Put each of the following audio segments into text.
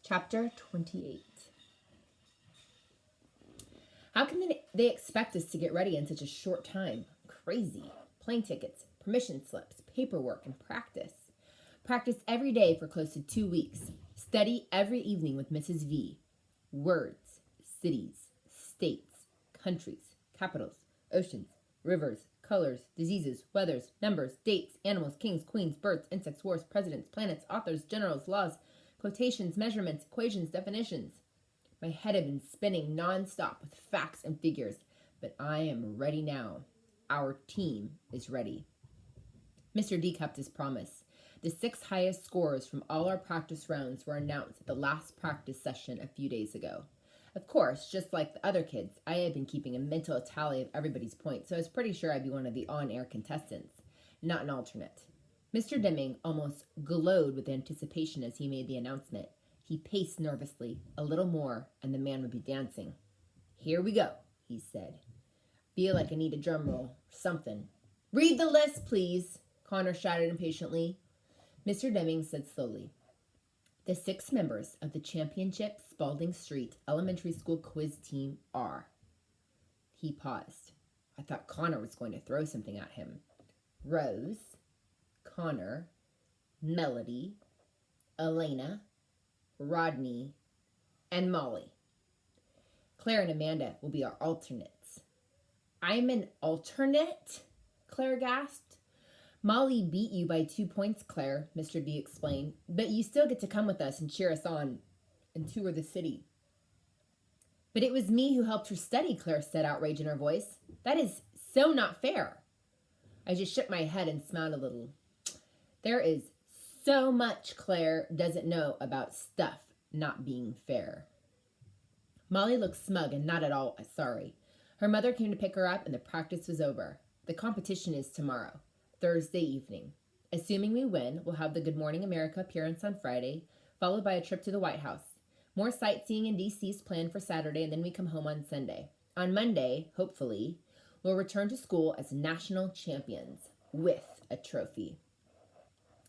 Chapter 28. How can they expect us to get ready in such a short time? Crazy. Plane tickets, permission slips, paperwork, and practice. Practice every day for close to 2 weeks. Study every evening with Mrs. V. Words, cities, states, countries, capitals, oceans, rivers, colors, diseases, weathers, numbers, dates, animals, kings, queens, birds, insects, wars, presidents, planets, authors, generals, laws, quotations, measurements, equations, definitions. My head had been spinning nonstop with facts and figures, but I am ready now. Our team is ready. Mr. D kept his promise. The 6 highest scores from all our practice rounds were announced at the last practice session a few days ago. Of course, just like the other kids, I had been keeping a mental tally of everybody's points, so I was pretty sure I'd be one of the on-air contestants, not an alternate. Mr. Deming almost glowed with anticipation as he made the announcement. He paced nervously, a little more, and the man would be dancing. "Here we go," he said. "Feel like I need a drum roll or something." "Read the list, please," Connor shouted impatiently. Mr. Deming said slowly, "The 6 members of the Championship Spalding Street Elementary School quiz team are..." He paused. I thought Connor was going to throw something at him. Rose, Connor, Melody, Elena, Rodney, and Molly. Claire and Amanda will be our alternates. "I'm an alternate?" Claire gasped. "Molly beat you by 2 points, Claire," Mr. D explained, "but you still get to come with us and cheer us on and tour the city." "But it was me who helped her study," Claire said, outrage in her voice. "That is so not fair." I just shook my head and smiled a little. There is so much Claire doesn't know about stuff not being fair. Molly looked smug and not at all sorry. Her mother came to pick her up and the practice was over. The competition is tomorrow, Thursday evening. Assuming we win, we'll have the Good Morning America appearance on Friday, followed by a trip to the White House. More sightseeing in D.C. is planned for Saturday, and then we come home on Sunday. On Monday, hopefully, we'll return to school as national champions with a trophy.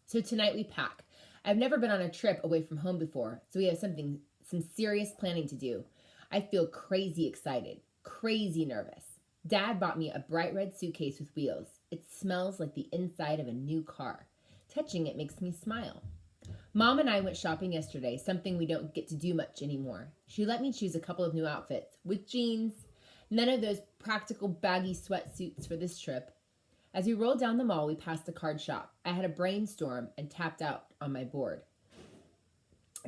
So tonight we pack. I've never been on a trip away from home before, so we have some serious planning to do. I feel crazy excited, crazy nervous. Dad bought me a bright red suitcase with wheels. It smells like the inside of a new car. Touching it makes me smile. Mom and I went shopping yesterday, something we don't get to do much anymore. She let me choose a couple of new outfits, with jeans. None of those practical baggy sweatsuits for this trip. As we rolled down the mall, we passed the card shop. I had a brainstorm and tapped out on my board.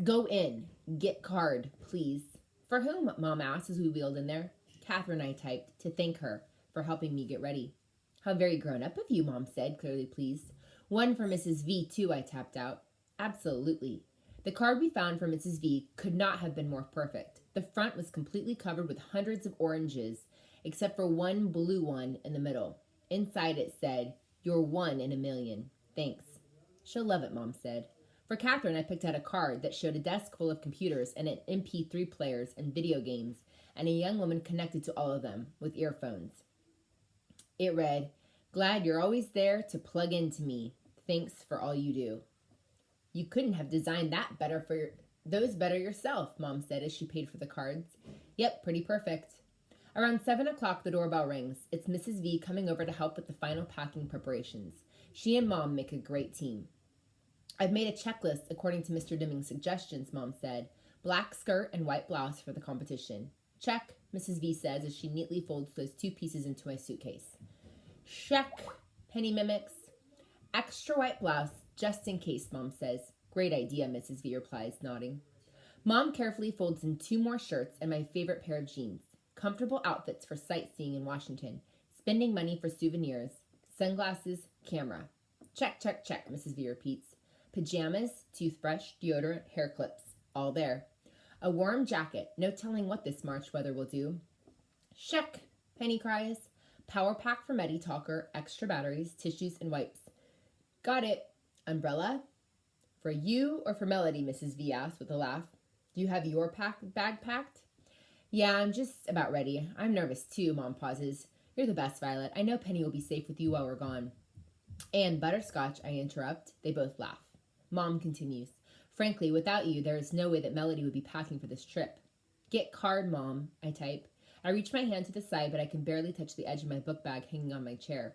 "Go in. Get card, please." "For whom?" Mom asked as we wheeled in there. "Catherine," I typed, to thank her for helping me get ready. "How very grown up of you," Mom said, clearly pleased. "One for Mrs. V, too," I tapped out. "Absolutely." The card we found for Mrs. V could not have been more perfect. The front was completely covered with hundreds of oranges, except for one blue one in the middle. Inside it said, "You're 1 in a million. Thanks." "She'll love it," Mom said. For Catherine, I picked out a card that showed a desk full of computers and MP3 players and video games, and a young woman connected to all of them with earphones. It read, "Glad you're always there to plug into me. Thanks for all you do." "You couldn't have designed that better yourself," Mom said as she paid for the cards. "Yep, pretty perfect." Around 7 o'clock, the doorbell rings. It's Mrs. V coming over to help with the final packing preparations. She and Mom make a great team. "I've made a checklist according to Mr. Deming's suggestions," Mom said. "Black skirt and white blouse for the competition." "Check," Mrs. V says as she neatly folds those 2 pieces into my suitcase. "Check," Penny mimics. "Extra white blouse, just in case," Mom says. "Great idea," Mrs. V replies, nodding. Mom carefully folds in 2 more shirts and my favorite pair of jeans. Comfortable outfits for sightseeing in Washington. Spending money for souvenirs. Sunglasses, camera. "Check, check, check," Mrs. V repeats. Pajamas, toothbrush, deodorant, hair clips. All there. A warm jacket. No telling what this March weather will do. "Check," Penny cries. Power pack for Medi Talker, extra batteries, tissues, and wipes. "Got it." "Umbrella?" "For you or for Melody?" Mrs. V asked with a laugh. "Do you have your bag packed?" "Yeah, I'm just about ready. I'm nervous too," Mom pauses. "You're the best, Violet. I know Penny will be safe with you while we're gone." "And butterscotch," I interrupt. They both laugh. Mom continues. Frankly, without you, there is no way that Melody would be packing for this trip. Get card, Mom, I type. I reach my hand to the side, but I can barely touch the edge of my book bag hanging on my chair.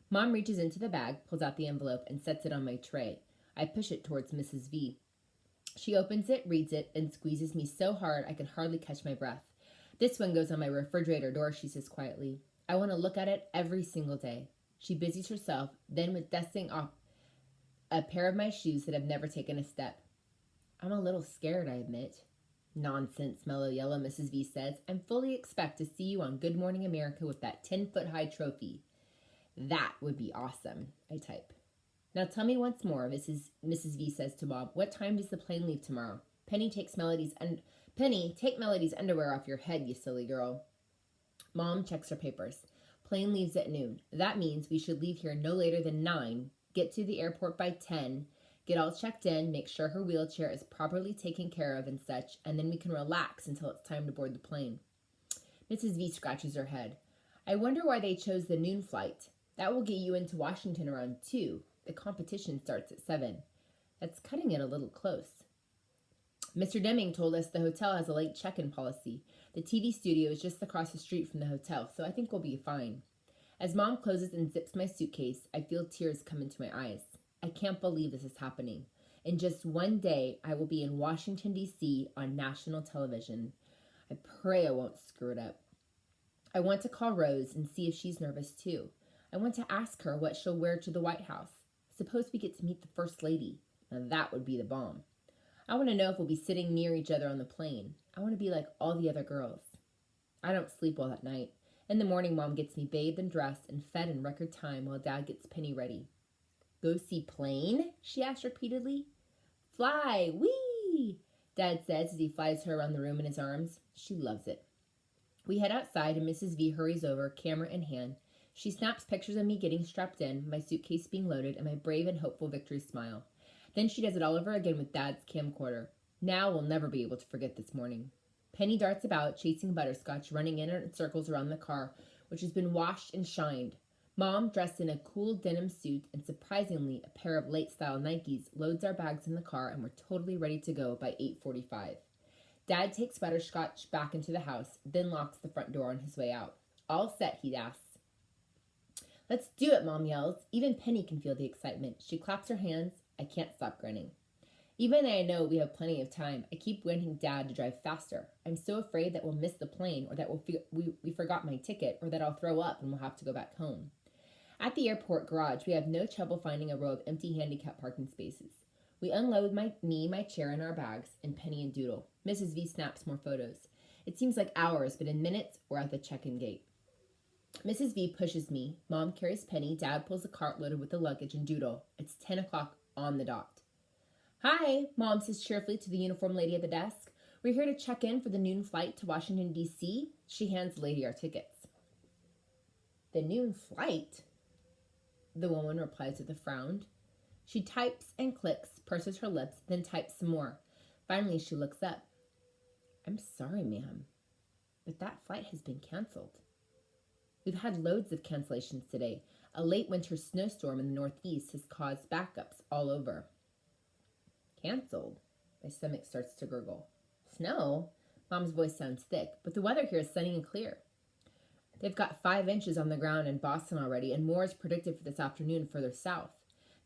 Mom reaches into the bag, pulls out the envelope, and sets it on my tray. I push it towards Mrs. V. She opens it, reads it, and squeezes me so hard I can hardly catch my breath. This one goes on my refrigerator door, she says quietly. I want to look at it every single day. She busies herself, then with dusting off a pair of my shoes that have never taken a step. I'm a little scared, I admit. Nonsense, mellow yellow Mrs. V says. I fully expect to see you on Good Morning America with that 10-foot-high trophy. That would be awesome, I type. Now tell me once more, Mrs. V says to Bob, what time does the plane leave tomorrow? Penny, take Melody's underwear off your head, you silly girl. Mom checks her papers. Plane leaves at noon. That means we should leave here no later than 9, get to the airport by 10, get all checked in, make sure her wheelchair is properly taken care of and such, and then we can relax until it's time to board the plane. Mrs. V scratches her head. I wonder why they chose the noon flight. That will get you into Washington around 2. The competition starts at 7. That's cutting it a little close. Mr. Deming told us the hotel has a late check-in policy. The TV studio is just across the street from the hotel, so I think we'll be fine. As Mom closes and zips my suitcase, I feel tears come into my eyes. I can't believe this is happening. In just one day, I will be in Washington, D.C. on national television. I pray I won't screw it up. I want to call Rose and see if she's nervous too. I want to ask her what she'll wear to the White House. Suppose we get to meet the First Lady. Now that would be the bomb. I want to know if we'll be sitting near each other on the plane. I want to be like all the other girls. I don't sleep well at night. In the morning, Mom gets me bathed and dressed and fed in record time while Dad gets Penny ready. Go see plane? She asks repeatedly. Fly, whee! Dad says as he flies her around the room in his arms. She loves it. We head outside and Mrs. V hurries over, camera in hand. She snaps pictures of me getting strapped in, my suitcase being loaded, and my brave and hopeful victory smile. Then she does it all over again with Dad's camcorder. Now we'll never be able to forget this morning. Penny darts about, chasing Butterscotch, running in circles around the car, which has been washed and shined. Mom, dressed in a cool denim suit and surprisingly a pair of late-style Nikes, loads our bags in the car and we're totally ready to go by 8:45. Dad takes Butterscotch back into the house, then locks the front door on his way out. All set, he asks. Let's do it, Mom yells. Even Penny can feel the excitement. She claps her hands. I can't stop grinning. Even though I know we have plenty of time, I keep wanting Dad to drive faster. I'm so afraid that we'll miss the plane or that we forgot my ticket or that I'll throw up and we'll have to go back home. At the airport garage, we have no trouble finding a row of empty handicap parking spaces. We unload my chair, and our bags, and Penny and Doodle. Mrs. V snaps more photos. It seems like hours, but in minutes, we're at the check-in gate. Mrs. V pushes me. Mom carries Penny. Dad pulls a cart loaded with the luggage and Doodle. It's 10 o'clock on the dot. Hi, Mom says cheerfully to the uniformed lady at the desk. We're here to check in for the noon flight to Washington, D.C. She hands the lady our tickets. The noon flight? The woman replies with a frown. She types and clicks, purses her lips, then types some more. Finally, she looks up. I'm sorry, ma'am, but that flight has been canceled. We've had loads of cancellations today. A late winter snowstorm in the Northeast has caused backups all over. Canceled? My stomach starts to gurgle. Snow? Mom's voice sounds thick, but the weather here is sunny and clear. They've got 5 inches on the ground in Boston already, and more is predicted for this afternoon further south.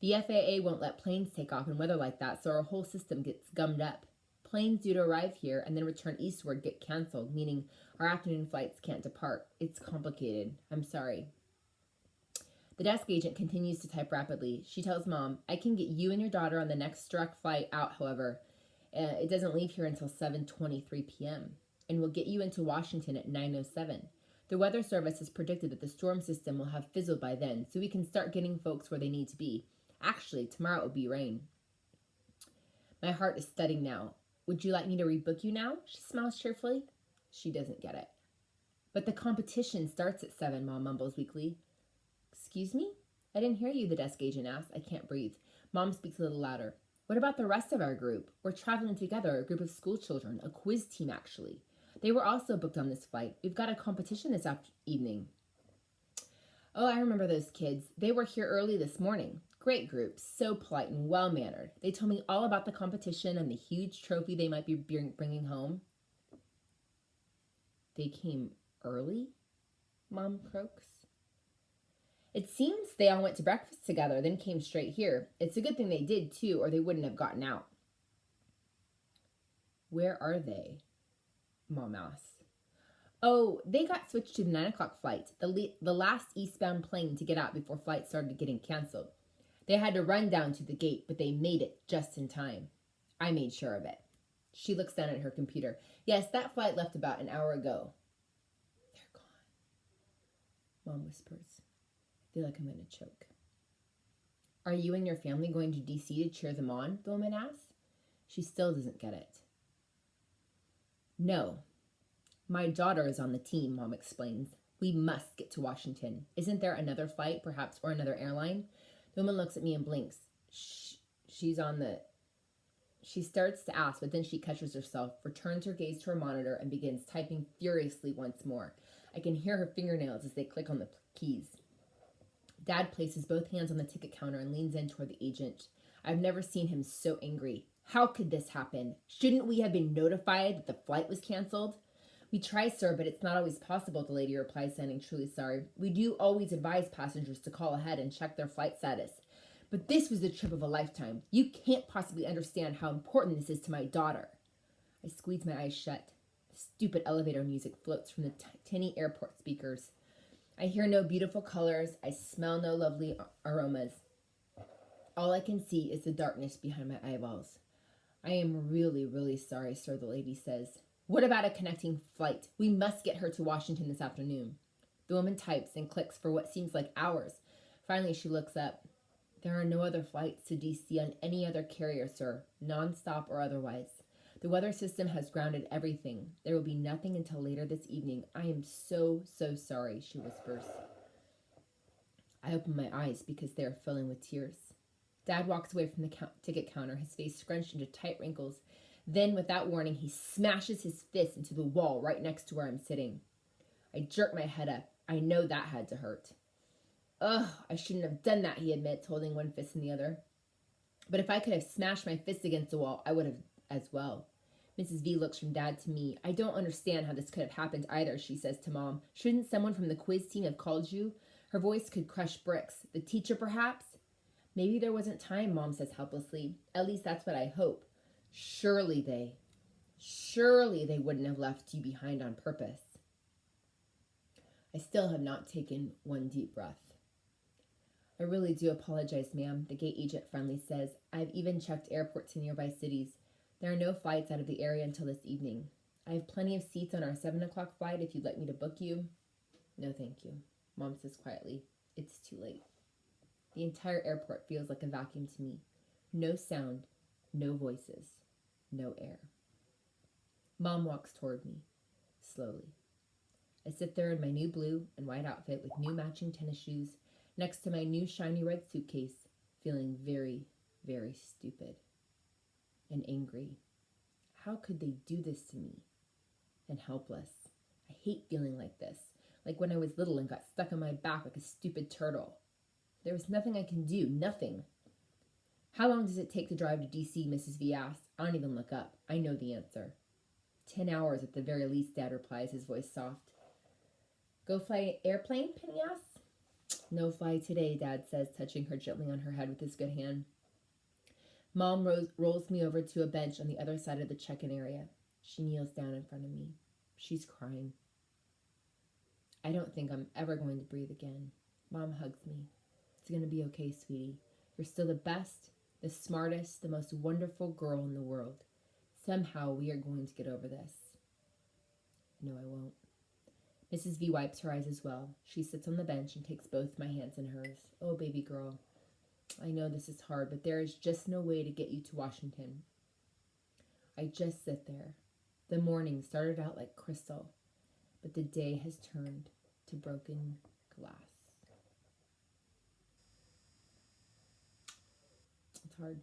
The FAA won't let planes take off in weather like that, so our whole system gets gummed up. Planes due to arrive here and then return eastward get canceled, meaning our afternoon flights can't depart. It's complicated. I'm sorry. The desk agent continues to type rapidly. She tells Mom, I can get you and your daughter on the next direct flight out, however. It doesn't leave here until 7:23 p.m. And we'll get you into Washington at 9:07. The Weather Service has predicted that the storm system will have fizzled by then, so we can start getting folks where they need to be. Actually, tomorrow it will be rain. My heart is thudding now. Would you like me to rebook you now? She smiles cheerfully. She doesn't get it. But the competition starts at 7, Mom mumbles weakly. Excuse me? I didn't hear you, the desk agent asks. I can't breathe. Mom speaks a little louder. What about the rest of our group? We're traveling together, a group of school children, a quiz team actually. They were also booked on this flight. We've got a competition this evening. Oh, I remember those kids. They were here early this morning. Great group, so polite and well-mannered. They told me all about the competition and the huge trophy they might be bringing home. They came early? Mom croaks. It seems they all went to breakfast together, then came straight here. It's a good thing they did, too, or they wouldn't have gotten out. Where are they? Mom asks. Oh, they got switched to the 9 o'clock flight, the last eastbound plane to get out before flights started getting canceled. They had to run down to the gate, but they made it just in time. I made sure of it. She looks down at her computer. Yes, that flight left about an hour ago. They're gone, Mom whispers. I feel like I'm going to choke. Are you and your family going to D.C. to cheer them on? The woman asks. She still doesn't get it. No. My daughter is on the team, Mom explains. We must get to Washington. Isn't there another flight, perhaps, or another airline? The woman looks at me and blinks. She's on the... She starts to ask, but then she catches herself, returns her gaze to her monitor, and begins typing furiously once more. I can hear her fingernails as they click on the keys. Dad places both hands on the ticket counter and leans in toward the agent. I've never seen him so angry. How could this happen? Shouldn't we have been notified that the flight was canceled? We try, sir, but it's not always possible, the lady replies, sounding truly sorry. We do always advise passengers to call ahead and check their flight status. But this was the trip of a lifetime. You can't possibly understand how important this is to my daughter. I squeeze my eyes shut. The stupid elevator music floats from the tinny airport speakers. I hear no beautiful colors. I smell no lovely aromas. All I can see is the darkness behind my eyeballs. I am really, really sorry, sir, the lady says. What about a connecting flight? We must get her to Washington this afternoon. The woman types and clicks for what seems like hours. Finally, she looks up. There are no other flights to D.C. on any other carrier, sir, non-stop or otherwise. The weather system has grounded everything. There will be nothing until later this evening. I am so, so sorry, she whispers. I open my eyes because they are filling with tears. Dad walks away from the ticket counter, his face scrunched into tight wrinkles. Then, without warning, he smashes his fist into the wall right next to where I'm sitting. I jerk my head up. I know that had to hurt. Ugh, I shouldn't have done that, he admits, holding one fist in the other. But if I could have smashed my fist against the wall, I would have as well. Mrs. V looks from Dad to me. I don't understand how this could have happened either, she says to Mom. Shouldn't someone from the quiz team have called you? Her voice could crush bricks. The teacher, perhaps? Maybe there wasn't time, Mom says helplessly. At least that's what I hope. Surely they wouldn't have left you behind on purpose. I still have not taken one deep breath. I really do apologize, ma'am, the gate agent friendly says. I've even checked airports in nearby cities. There are no flights out of the area until this evening. I have plenty of seats on our 7 o'clock flight if you'd like me to book you. No, thank you, Mom says quietly. It's too late. The entire airport feels like a vacuum to me. No sound, no voices, no air. Mom walks toward me, slowly. I sit there in my new blue and white outfit with new matching tennis shoes next to my new shiny red suitcase, feeling very, very stupid and angry. How could they do this to me? And helpless. I hate feeling like this, like when I was little and got stuck on my back like a stupid turtle. There was nothing I can do, nothing. How long does it take to drive to D.C., Mrs. V asks. I don't even look up. I know the answer. 10 hours at the very least, Dad replies, his voice soft. Go fly airplane, Penny asks. No fly today, Dad says, touching her gently on her head with his good hand. Mom rolls me over to a bench on the other side of the check-in area. She kneels down in front of me. She's crying. I don't think I'm ever going to breathe again. Mom hugs me. It's going to be okay, sweetie. You're still the best, the smartest, the most wonderful girl in the world. Somehow we are going to get over this. No, I won't. Mrs. V wipes her eyes as well. She sits on the bench and takes both my hands in hers. Oh, baby girl. I know this is hard, but there is just no way to get you to Washington. I just sit there. The morning started out like crystal, but the day has turned to broken glass. It's hard.